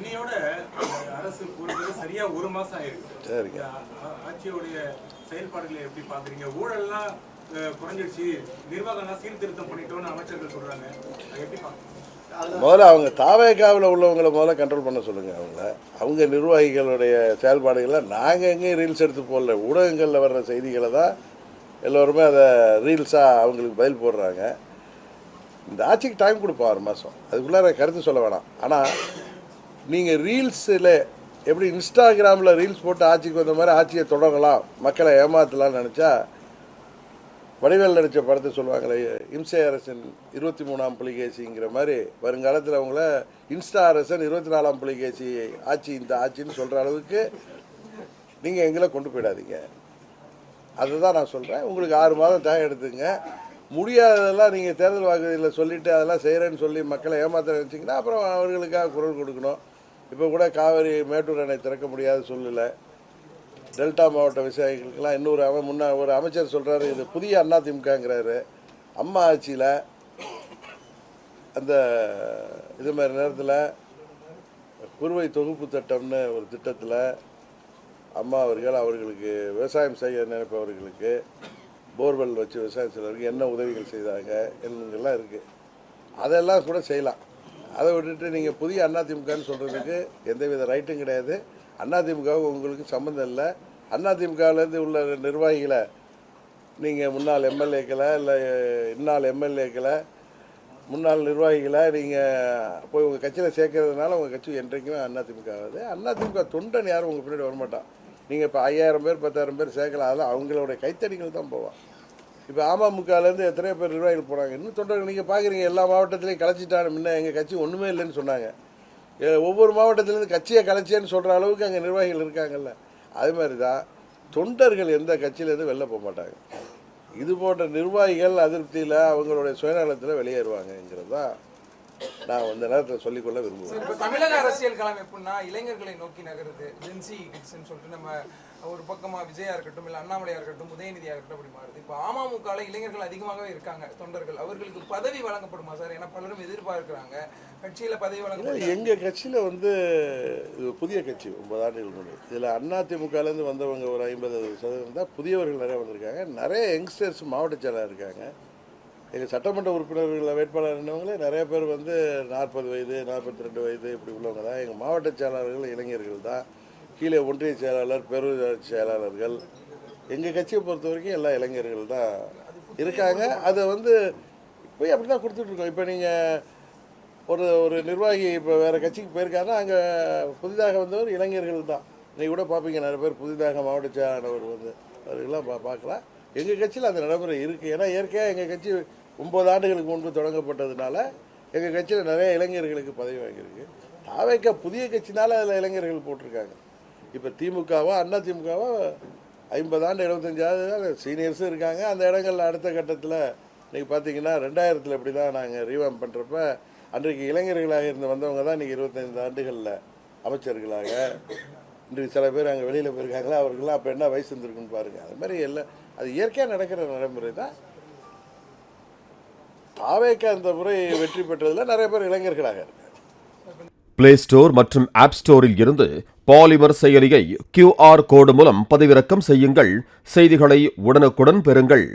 இன்னையோட அரசு பொறுத்தவரை சரியா ஒரு மாசம் ஆயிருக்கு. ஆட்சியோடைய செயல்பாடுகளை எப்படி பாக்குறீங்க? ஊழல்லாம் குறைஞ்சிடுச்சு, நிர்வாகம்லாம் சீர்திருத்தம் பண்ணிட்டோம்னு அமைச்சர்கள் சொல்றாங்க, எப்படி பாக்குறீங்க? முதல்ல அவங்க தாவேகாவில் உள்ளவங்களை முதல்ல கண்ட்ரோல் பண்ண சொல்லுங்கள். அவங்க நிர்வாகிகளுடைய செயல்பாடுகளை நாங்கள் எங்கேயும் ரீல்ஸ் எடுத்து போடல. ஊடகங்களில் வர்ற செய்திகளை தான் எல்லோருமே அதை ரீல்ஸாக அவங்களுக்கு பதில் போடுறாங்க. இந்த ஆட்சிக்கு டைம் கொடுப்போம் 6 மாதம், அதுக்குள்ளார கருத்து சொல்ல வேணாம். ஆனால் நீங்கள் ரீல்ஸில் எப்படி இன்ஸ்டாகிராமில் ரீல்ஸ் போட்டு ஆட்சிக்கு வந்த மாதிரி ஆட்சியை தொடரலாம், மக்களை ஏமாற்றலாம்னு நினச்சா வடிவேல் நடித்த படத்தை சொல்லுவாங்களே, இம்சை அரசன் 23ஆம் புலிகேசிங்கிற மாதிரி வருங்காலத்தில் அவங்கள இன்ஸ்டா அரசன் 24ஆம் புலிகேசி ஆட்சி இந்த ஆட்சின்னு சொல்கிற அளவுக்கு நீங்கள் எங்களை கொண்டு போயிடாதீங்க. அதுதான் நான் சொல்கிறேன். உங்களுக்கு 6 மாதம் டைம் எடுத்துங்க. முடியாததெல்லாம் நீங்கள் தேர்தல் வாக்குறுதியில் சொல்லிவிட்டு அதெல்லாம் செய்கிறேன்னு சொல்லி மக்களை ஏமாற்ற நினச்சிங்கன்னா அப்புறம் அவர்களுக்காக குரல் கொடுக்கணும். இப்போ கூட காவிரி மேட்டூர் அணை திறக்க முடியாது சொல்லலை. டெல்டா மாவட்ட விவசாயிகளுக்கெல்லாம் இன்னொரு ஒரு அமைச்சர் சொல்கிறாரு, இது புதிய அதிமுகங்கிறாரு. அம்மா ஆட்சியில் அந்த இது மாதிரி நேரத்தில் குறுவை தொகுப்பு திட்டம்னு ஒரு திட்டத்தில் அம்மா அவர்களுக்கு விவசாயம் செய்ய நினைப்பவர்களுக்கு போர்வெல் வச்சு விவசாயம் செய்வதற்கு என்ன உதவிகள் செய்தாங்க என்னங்கெல்லாம் இருக்குது. அதெல்லாம் கூட செய்யலாம். அதை விட்டுட்டு நீங்கள் புதிய அதிமுகன்னு சொல்கிறதுக்கு எந்தவித ரைட்டும் கிடையாது. அதிமுகவும் உங்களுக்கு சம்மந்தம் இல்லை. அதிமுகவிலேருந்து உள்ள நிர்வாகிகளை நீங்கள் முன்னாள் எம்எல்ஏக்களை இல்லை இந்நாள் எம்எல்ஏக்களை முன்னாள் நிர்வாகிகளை நீங்கள் போய் உங்கள் கட்சியில் சேர்க்கறதுனால உங்கள் கட்சி என்றைக்குமே அதிமுக ஆகுது. அதிமுக தொண்டன் யாரும் உங்கள் பின்னாடி வரமாட்டான். நீங்கள் இப்போ 5000 பேர் 10,000 பேர் சேர்க்கலாம், அதெல்லாம் அவங்களுடைய கைத்தடிகள் தான் போவான். இப்போ அமமுகலேருந்து எத்தனையோ பேர் நிர்வாகிகள் போகிறாங்க. இன்னும் தொண்டர்கள் நீங்கள் பார்க்குறீங்க, எல்லா மாவட்டத்திலையும் கலைச்சிட்டாங்க. முன்ன எங்கள் கட்சி ஒன்றுமே இல்லைன்னு சொன்னாங்க. ஒவ்வொரு மாவட்டத்திலேருந்து கட்சியை கலைச்சேன்னு சொல்கிற அளவுக்கு அங்கே நிர்வாகிகள் இருக்காங்கல்ல. அது மாதிரி தான் தொண்டர்கள் எந்த கட்சியிலேருந்து வெளில போக மாட்டாங்க. இது போன்ற நிர்வாகிகள் அதிருப்தியில் அவங்களுடைய சுயநலத்தில் வெளியேறுவாங்கங்கிறது தான் நான் இந்த நேரத்தில் சொல்லிக்கொள்ள விரும்புவேன். இப்போ தமிழக அரசியல் களம் எப்படின்னா இளைஞர்களை நோக்கி நகருது. ஜென்சி கிட்ஸ்ன்னு சொல்லிட்டு நம்ம ஒரு பக்கமாக விஜயா இருக்கட்டும், இல்லை அண்ணாமலையாக இருக்கட்டும், உதயநிதியாக இருக்கட்டும், அப்படி மாறுது. இப்போ அமமுகவில் இளைஞர்கள் அதிகமாகவே இருக்காங்க, தொண்டர்கள். அவர்களுக்கு பதவி வழங்கப்படுமா சார்? ஏன்னா பலரும் எதிர்பார்க்கிறாங்க கட்சியில் பதவி வழங்கப்படும். எங்கள் கட்சியில் இது புதிய கட்சி 9 ஆண்டுகள் முன்னாடி. இதில் அதிமுகலேருந்து வந்தவங்க ஒரு 50% தான் புதியவர்கள் நிறையா வந்திருக்காங்க. நிறைய யங்ஸ்டர்ஸ் மாவட்ட செயலாளர் இருக்காங்க. எங்கள் சட்டமன்ற உறுப்பினர்கள் வேட்பாளர் இருந்தவங்களே நிறைய பேர் 40 வயது 42 வயது இப்படி உள்ளவங்க தான். எங்கள் மாவட்ட செயலாளர்கள் இளைஞர்கள் தான். கீழே ஒன்றிய செயலாளர், பெருநகராட்சி செயலாளர்கள், எங்கள் கட்சியை பொறுத்த வரைக்கும் எல்லா இளைஞர்கள் தான் இருக்காங்க. அதை போய் அப்படி தான் கொடுத்துட்ருக்கோம். இப்போ நீங்கள் ஒரு நிர்வாகி இப்போ வேறு கட்சிக்கு போயிருக்காருன்னா அங்கே புதிதாக வந்தவர் இளைஞர்கள் தான். நீங்கள் கூட பார்ப்பீங்க, நிறைய பேர் புதிதாக மாவட்ட செயலாளர் அவர்களெல்லாம் பார்க்கலாம். எங்கள் கட்சியில் அந்த நடைமுறை இருக்குது. ஏன்னா இயற்கையாக எங்கள் கட்சி 9 ஆண்டுகளுக்கு முன்பு தொடங்கப்பட்டதுனால எங்கள் கட்சியில் நிறைய இளைஞர்களுக்கு பதவி வாங்கியிருக்கு. தாவேக்கா புதிய கட்சினால அதில் இளைஞர்கள் போட்டிருக்காங்க. இப்போ திமுகவோ அதிமுகவோ 50 ஆண்டு 75 ஆண்டு சீனியர்ஸும் இருக்காங்க. அந்த இடங்களில் அடுத்த கட்டத்தில் இன்றைக்கி பார்த்தீங்கன்னா 2000 இப்படி தான் நாங்கள் ரீவாம் பண்ணுறப்ப அன்றைக்கு இளைஞர்களாக இருந்து வந்தவங்க தான் இன்றைக்கி 25 ஆண்டுகளில் அமைச்சர்களாக. இன்றைக்கு சில பேர் அங்கே வெளியில் போயிருக்காங்களா, அவர்கள்லாம் அப்போ என்ன வயசு இருந்திருக்குன்னு பாருங்கள். அது மாதிரி எல்லாம் அது இயற்கையாக நடக்கிற நடைமுறை தான். தாவேக்கா இந்த முறை வெற்றி பெற்றதில் நிறைய பேர் இளைஞர்களாக இருக்காங்க. பிளே ஸ்டோர் மற்றும் ஆப் ஸ்டோரில் இருந்து பாலிமர் செயலியை QR கோடு மூலம் பதிவிறக்கம் செய்யுங்கள். செய்திகளை உடனுக்குடன் பெறுங்கள்.